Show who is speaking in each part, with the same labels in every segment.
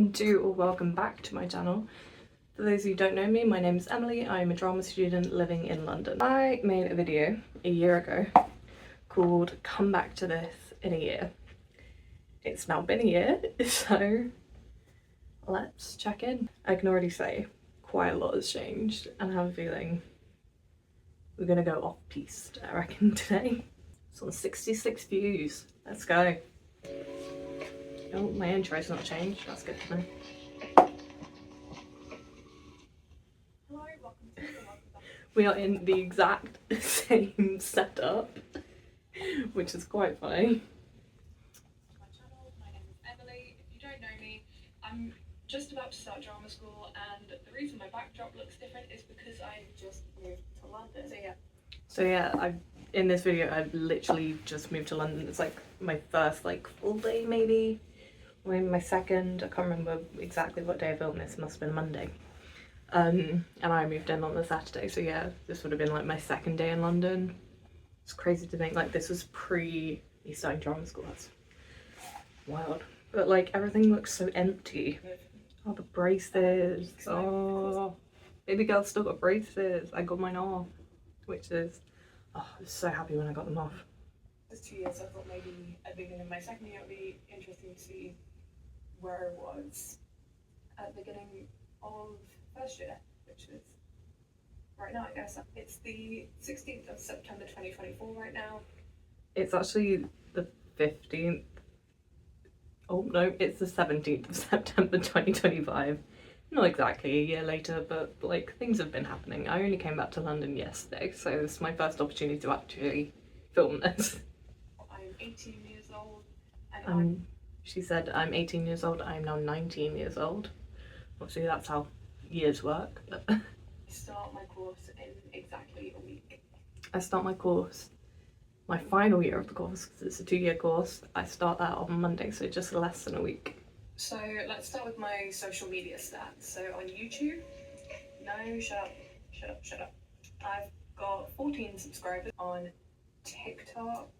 Speaker 1: welcome to or welcome back to my channel. For those who don't know me, my name is Emily. I'm a drama student living in London. I made a video a year ago called Come Back to This in a Year. It's now been a year, so let's check in. I can already say quite a lot has changed and I have a feeling we're gonna go off piste, I reckon, today. It's on 66 views. Let's go. Oh, my intro's not changed. That's good to know.
Speaker 2: Hello, welcome back.
Speaker 1: We are in the exact same setup, which is quite funny.
Speaker 2: My channel. My name is Emily. If you don't know me, I'm just about to start drama school, and the reason my backdrop looks different is because I just moved to London.
Speaker 1: So yeah, in this video I've literally just moved to London. It's like my first full day maybe, or maybe my second. I can't remember exactly what day I filmed this. It must have been Monday. And I moved in on the Saturday, so yeah, this would have been like my second day in London. It's crazy to think this was pre me starting drama school. That's wild. But everything looks so empty. Oh, the braces. Oh, baby girl still got braces. I got mine off, which is, oh, I was so happy when I got them off.
Speaker 2: It's 2 years, so I thought maybe at the beginning of my second year it would be interesting to see where I was at the beginning of first year, which is right now, I guess. It's the 16th of September 2024 right now.
Speaker 1: It's actually the 15th. Oh no, it's the 17th of September 2025. Not exactly a year later, but things have been happening. I only came back to London yesterday, so this is my first opportunity to actually film this.
Speaker 2: I'm 18 years old, and
Speaker 1: she said I'm 18 years old, I'm now 19 years old. Obviously that's how years work. But
Speaker 2: I start my course in exactly a week.
Speaker 1: I start my course, my final year of the course, because it's a 2-year course. I start that on Monday, so just less than a week.
Speaker 2: So let's start with my social media stats. So on YouTube, no, shut up. I've got 14 subscribers. On TikTok,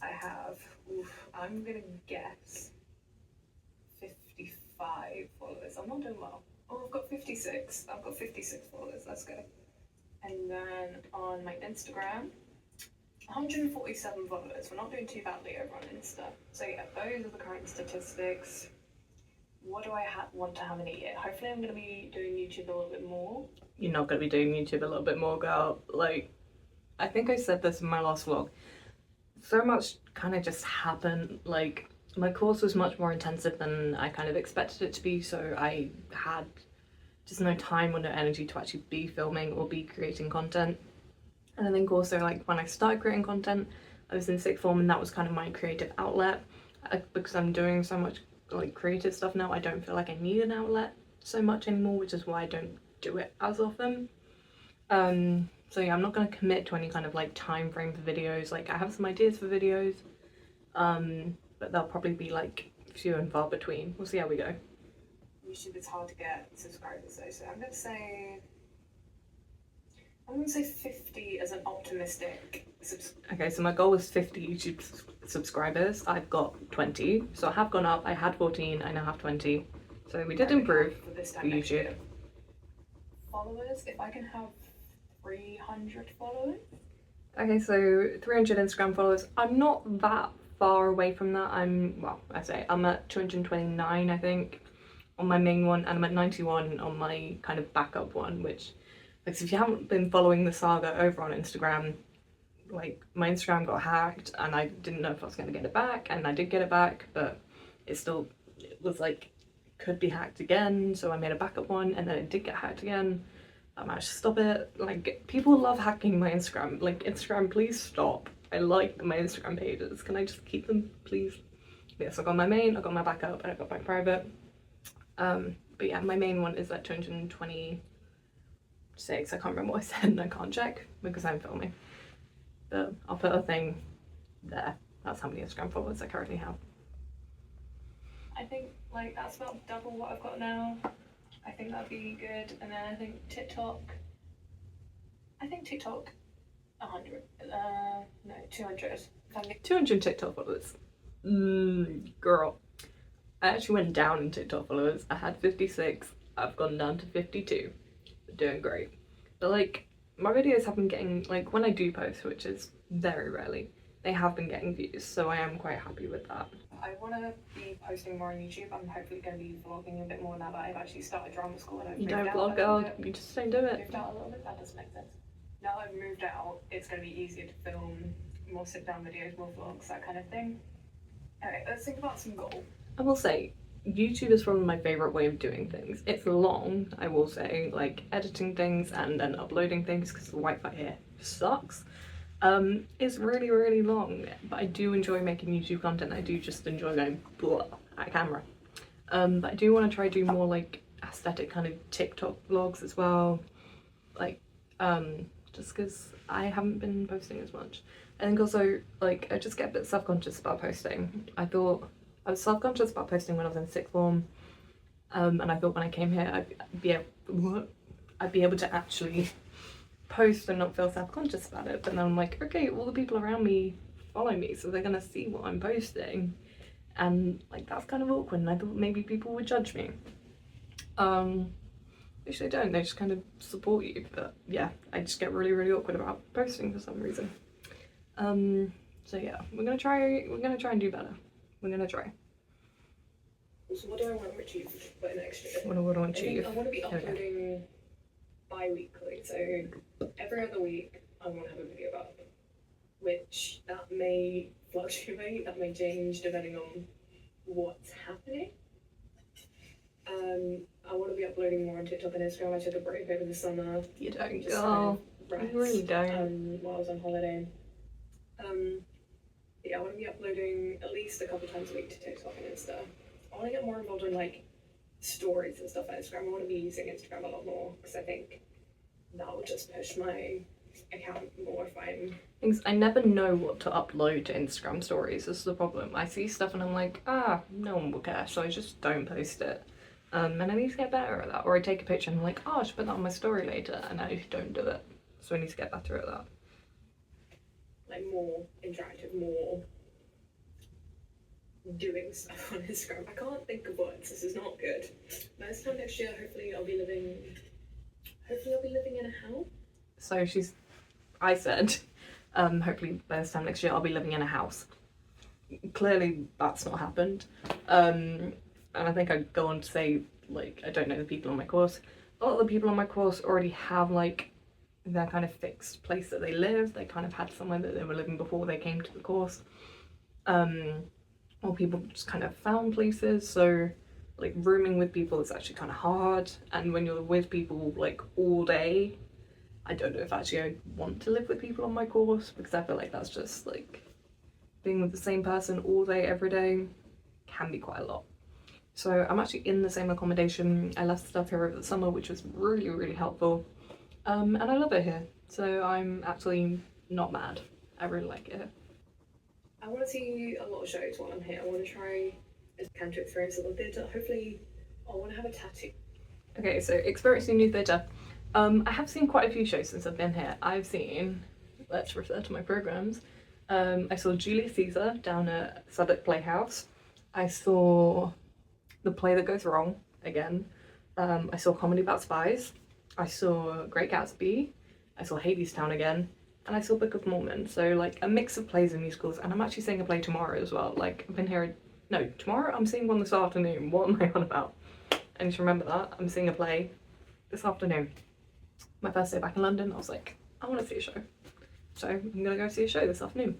Speaker 2: I have, I'm gonna guess 55 followers. I'm not doing well. Oh, I've got 56. I've got 56 followers. Let's go. And then on my Instagram, 147 followers. We're not doing too badly over on Insta. So yeah, those are the current statistics. What do I want to have in a year? Hopefully I'm going to be doing YouTube a little bit more.
Speaker 1: You're not going to be doing YouTube a little bit more, girl. I think I said this in my last vlog. So much kind of just happened. My course was much more intensive than I kind of expected it to be, so I had just no time or no energy to actually be filming or be creating content. And I think also when I started creating content, I was in sixth form and that was kind of my creative outlet. Because I'm doing so much creative stuff now, I don't feel like I need an outlet so much anymore, which is why I don't do it as often. So yeah, I'm not going to commit to any kind of time frame for videos. I have some ideas for videos, but they'll probably be few and far between. We'll see how we go.
Speaker 2: YouTube is hard to get subscribers though, so I'm going to say 50 as an optimistic
Speaker 1: Okay, so my goal was 50 YouTube subscribers. I've got 20, so I have gone up. I had 14, I now have 20. So we did improve
Speaker 2: for this
Speaker 1: for
Speaker 2: time next
Speaker 1: YouTube.
Speaker 2: year. Followers, if I can have 300 followers.
Speaker 1: Okay, so 300 Instagram followers. I'm not that far away from that. I'm at 229, I think, on my main one, and I'm at 91 on my kind of backup one, which, if you haven't been following the saga over on Instagram, my Instagram got hacked and I didn't know if I was going to get it back, and I did get it back, but it was could be hacked again, so I made a backup one, and then it did get hacked again. I managed to stop it. People love hacking my Instagram. Instagram, please stop. I like my Instagram pages. Can I just keep them, please? Yes, I got my main, I got my backup, and I got my private. But yeah, my main one is at 226. I can't remember what I said, and I can't check because I'm filming. But I'll put a thing there. That's how many Instagram followers I currently have.
Speaker 2: I think that's about double what I've got now. I think that'd be good. And then I think TikTok, 100. No, 200.
Speaker 1: 200 TikTok followers. Girl. I actually went down in TikTok followers. I had 56, I've gone down to 52. Doing great. But like, my videos have been getting, like, when I do post, which is very rarely, they have been getting views, so I am quite happy with that.
Speaker 2: I want to be posting more on YouTube. I'm hopefully going to be vlogging a bit more now that I've actually started drama school and I've
Speaker 1: You
Speaker 2: moved
Speaker 1: don't
Speaker 2: out
Speaker 1: vlog,
Speaker 2: a
Speaker 1: girl.
Speaker 2: little bit.
Speaker 1: You just don't do it.
Speaker 2: Moved out a little bit. That doesn't make sense. Now that I've moved out, it's going to be easier to film more sit-down videos, more vlogs, that kind of thing. Alright, let's think about some goals.
Speaker 1: I will say, YouTube is probably my favourite way of doing things. It's long, I will say, like editing things and then uploading things because the Wi-Fi here sucks. It's really, really long, but I do enjoy making YouTube content. I do just enjoy going blah at camera. But I do want to try do more like aesthetic kind of TikTok vlogs as well. Like, just because I haven't been posting as much. I think also, like, I just get a bit self-conscious about posting. I thought I was self-conscious about posting when I was in sixth form, and I thought when I came here I'd be able to actually post and not feel self-conscious about it. But then I'm like, okay, all the people around me follow me, so they're gonna see what I'm posting, and like that's kind of awkward. And I thought maybe people would judge me. Which they don't. They just kind of support you. But yeah, I just get really, really awkward about posting for some reason. So yeah, we're gonna try and do better. We're gonna try.
Speaker 2: So what do I want to achieve by next year?
Speaker 1: What do I want to achieve?
Speaker 2: I want to be uploading bi-weekly, so every other week I want to have a video up, which that may fluctuate, that may change depending on what's happening. I want to be uploading more on TikTok and Instagram. I took a break over the summer.
Speaker 1: You don't,
Speaker 2: Just
Speaker 1: girl.
Speaker 2: kind of
Speaker 1: You really don't.
Speaker 2: while I was on holiday. Yeah, I want to be uploading at least a couple times a week to TikTok and Insta. I want to get more involved in like stories and stuff on Instagram. I want to be using Instagram a lot more because I think that will just push my account more if I'm.
Speaker 1: I never know what to upload to Instagram stories. This is the problem. I see stuff and I'm like, no one will care, so I just don't post it. And I need to get better at that. Or I take a picture and I'm like, I should put that on my story later, and I don't do it. So I need to get better at that.
Speaker 2: Like more interactive, more doing stuff on Instagram. I can't think of words. This is not good. By this time next year, hopefully I'll be living in a house.
Speaker 1: So I said, hopefully by this time next year I'll be living in a house. Clearly that's not happened. And I think I'd go on to say, like, I don't know the people on my course. A lot of the people on my course already have like their kind of fixed place that they live. They kind of had somewhere that they were living before they came to the course. Or people just kind of found places. So like rooming with people is actually kind of hard. And when you're with people like all day, I don't know if actually I want to live with people on my course, because I feel like that's just like being with the same person all day, every day can be quite a lot. So I'm actually in the same accommodation. I left stuff here over the summer, which was really, really helpful. And I love it here. So I'm actually not mad. I really like it here.
Speaker 2: I want to see a lot of shows while I'm here. I want to try and can to experience a little theatre. Hopefully, I want to have a tattoo.
Speaker 1: Okay, so experiencing new theatre. I have seen quite a few shows since I've been here. I've seen, let's refer to my programmes. I saw Julius Caesar down at Southwark Playhouse. I saw The Play That Goes Wrong again. I saw Comedy About Spies. I saw Great Gatsby. I saw Hadestown again. And I saw Book of Mormon. So like a mix of plays and musicals. And I'm actually seeing a play tomorrow as well. Like I've been here, no, tomorrow I'm seeing one this afternoon. What am I on about? I need to remember that. I'm seeing a play this afternoon. My first day back in London, I was like, I want to see a show. So I'm gonna go see a show this afternoon.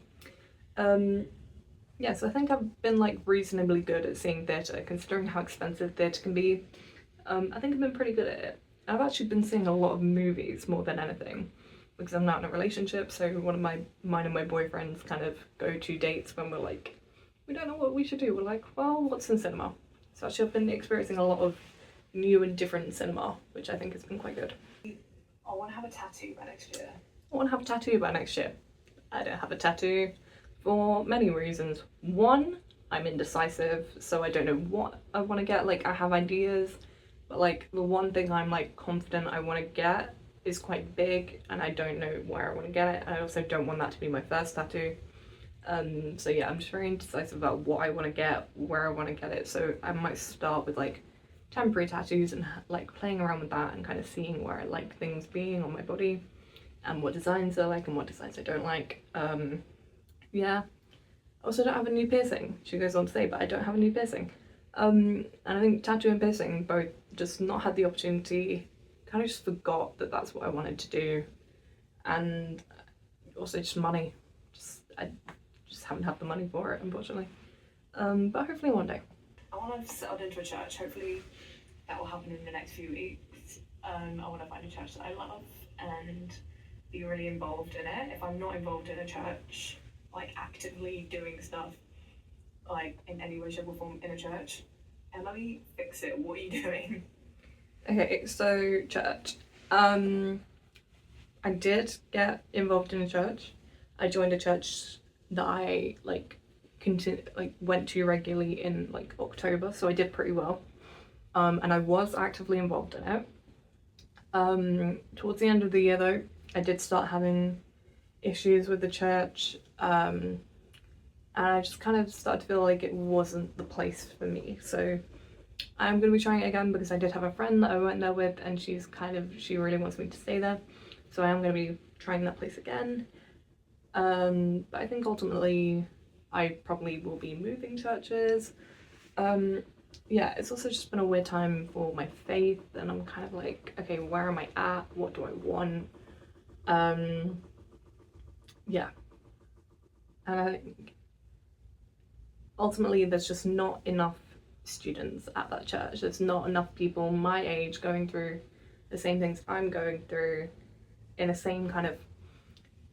Speaker 1: Yeah, so I think I've been like reasonably good at seeing theatre, considering how expensive theatre can be. I think I've been pretty good at it. I've actually been seeing a lot of movies more than anything, because I'm not in a relationship, so one of mine and my boyfriend's kind of go-to dates when we're like, we don't know what we should do. We're like, well, what's in cinema? So actually I've been experiencing a lot of new and different cinema, which I think has been quite good.
Speaker 2: I want to have a tattoo by next year.
Speaker 1: I want to have a tattoo by next year. I don't have a tattoo for many reasons. One, I'm indecisive, so I don't know what I want to get. Like, I have ideas, but like the one thing I'm like confident I want to get is quite big, and I don't know where I want to get it. I also don't want that to be my first tattoo. So yeah, I'm just very indecisive about what I want to get, where I want to get it. So I might start with like temporary tattoos and like playing around with that and kind of seeing where I like things being on my body and what designs I like and what designs I don't like. Yeah. I also don't have a new piercing. She goes on to say, but I don't have a new piercing. And I think tattoo and piercing both just not had the opportunity. Kind of just forgot that that's what I wanted to do, and also just money. I just haven't had the money for it, unfortunately. But hopefully one day.
Speaker 2: I want to have settled into a church. Hopefully that will happen in the next few weeks. I want to find a church that I love and be really involved in it. If I'm not involved in a church, like actively doing stuff, like in any way, shape, or form in a church, Emily, fix it. What are you doing?
Speaker 1: Okay, so church. I did get involved in a church. I joined a church that I went to regularly in like October, so I did pretty well. And I was actively involved in it. Towards the end of the year though, I did start having issues with the church. And I just kind of started to feel like it wasn't the place for me. So I'm going to be trying it again because I did have a friend that I went there with and she really wants me to stay there. So I am going to be trying that place again. But I think ultimately I probably will be moving churches. Yeah, it's also just been a weird time for my faith and I'm kind of like, okay, where am I at? What do I want? Yeah. And I think ultimately there's just not enough students at that church. There's not enough people my age going through the same things I'm going through in the same kind of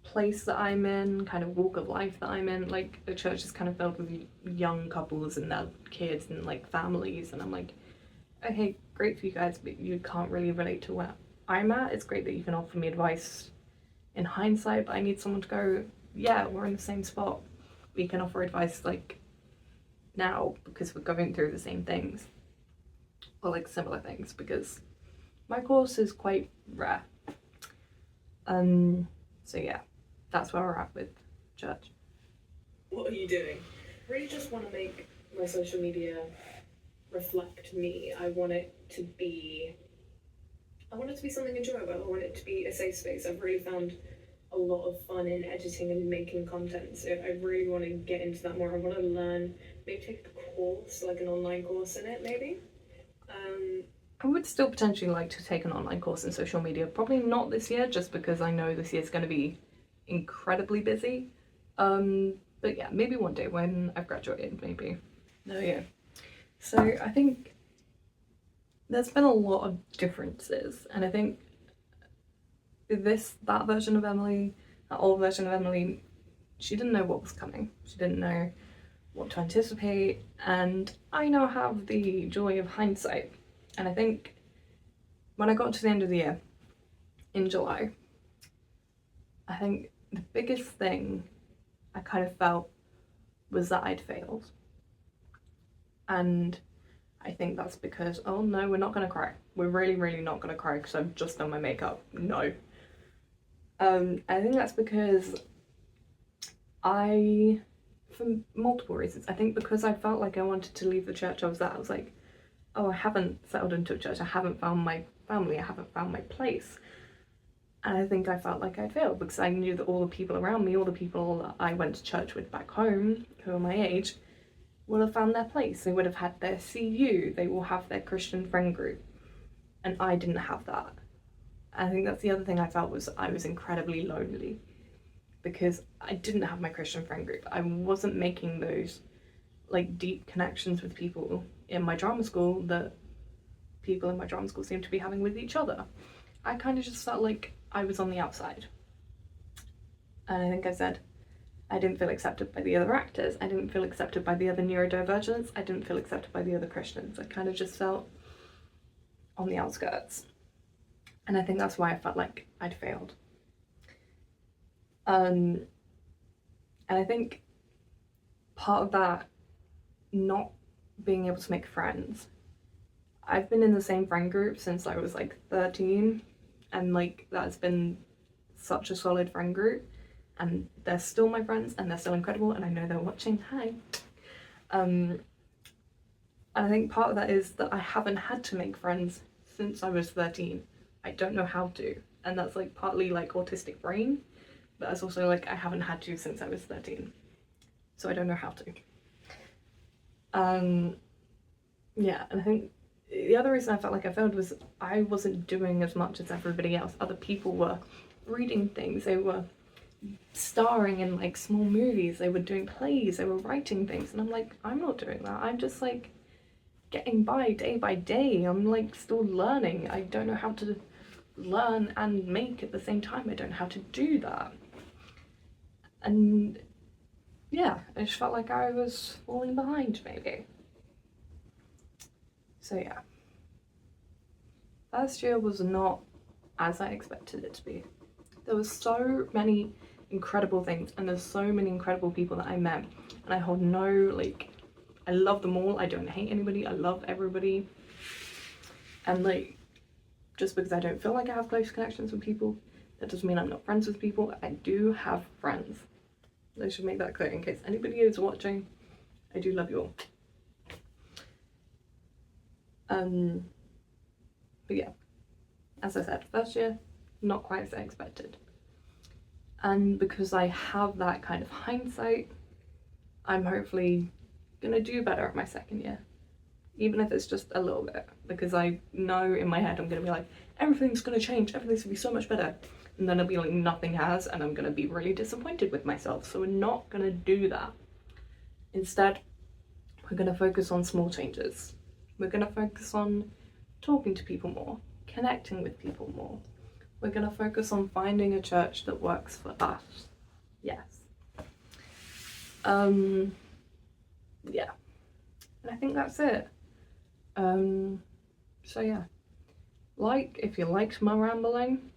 Speaker 1: place that I'm in, kind of walk of life that I'm in. Like the church is kind of filled with young couples and their kids and like families, and I'm like, okay, great for you guys, but you can't really relate to where I'm at. It's great that you can offer me advice in hindsight, but I need someone to go, yeah, we're in the same spot. We can offer advice like now because we're going through the same things or like similar things because my course is quite rare. So yeah, that's where we're at with church.
Speaker 2: What are you doing? I really just want to make my social media reflect me. I want it to be something enjoyable. I want it to be a safe space. I've really found a lot of fun in editing and making content, so I really want to get into that more. I want to learn, maybe take a course, like an online course in it, maybe.
Speaker 1: I would still potentially like to take an online course in social media. Probably not this year, just because I know this year's going to be incredibly busy. But yeah, maybe one day when I've graduated, maybe. No, yeah. So I think there's been a lot of differences, and I think that version of Emily, that old version of Emily, she didn't know what was coming. She didn't know what to anticipate, and I now have the joy of hindsight. And I think when I got to the end of the year, in July, I think the biggest thing I kind of felt was that I'd failed. And I think that's because, oh no, we're not gonna cry. We're really, really not gonna cry because I've just done my makeup. No. I think that's because for multiple reasons. I think because I felt like I wanted to leave the church I was at, I was like, oh, I haven't settled into a church. I haven't found my family. I haven't found my place. And I think I felt like I'd failed because I knew that all the people around me, all the people that I went to church with back home, who are my age, will have found their place. They would have had their CU. They will have their Christian friend group. And I didn't have that. I think that's the other thing I felt was I was incredibly lonely because I didn't have my Christian friend group. I wasn't making those like deep connections with people in my drama school that people in my drama school seem to be having with each other. I kind of just felt like I was on the outside. And I think I said I didn't feel accepted by the other actors. I didn't feel accepted by the other neurodivergents. I didn't feel accepted by the other Christians. I kind of just felt on the outskirts. And I think that's why I felt like I'd failed. And I think part of that not being able to make friends. I've been in the same friend group since I was like 13, and like that's been such a solid friend group. and they're still my friends and they're still incredible, and I know they're watching. Hi. And I think part of that is that I haven't had to make friends since I was 13. I don't know how to, and that's like partly like autistic brain, but it's also like I haven't had to since I was 13, so I don't know how to. Yeah, and I think the other reason I felt like I failed was I wasn't doing as much as everybody else. Other people were reading things, they were starring in like small movies, they were doing plays, they were writing things, and I'm like, I'm not doing that. I'm just like getting by day. I'm like still learning. I don't know how to learn and make at the same time. I don't know how to do that. And yeah, I just felt like I was falling behind maybe. So yeah, first year was not as I expected it to be. There was so many incredible things, and there's so many incredible people that I met, and I hold no, like, I love them all. I don't hate anybody. I love everybody. And like, just because I don't feel like I have close connections with people, that doesn't mean I'm not friends with people. I do have friends. I should make that clear in case anybody is watching. I do love you all. But yeah, as I said, first year, not quite as I expected. And because I have that kind of hindsight, I'm hopefully gonna do better at my second year. Even if it's just a little bit, because I know in my head I'm gonna be like, everything's gonna change, everything's gonna be so much better. And then it'll be like, nothing has, and I'm gonna be really disappointed with myself. So we're not gonna do that. Instead, we're gonna focus on small changes. We're gonna focus on talking to people more, connecting with people more. We're gonna focus on finding a church that works for us. Yes. Yeah. And I think that's it. So yeah. Like if you liked my rambling,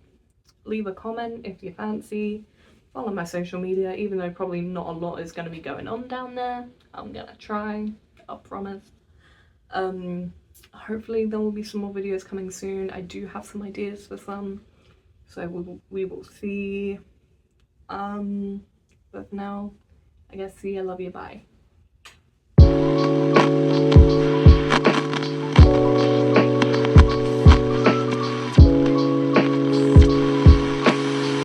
Speaker 1: leave a comment if you fancy, follow my social media, even though probably not a lot is gonna be going on down there. I'm gonna try, I promise. Hopefully there will be some more videos coming soon. I do have some ideas for some, so we will see. But now, I guess see ya, love you, bye.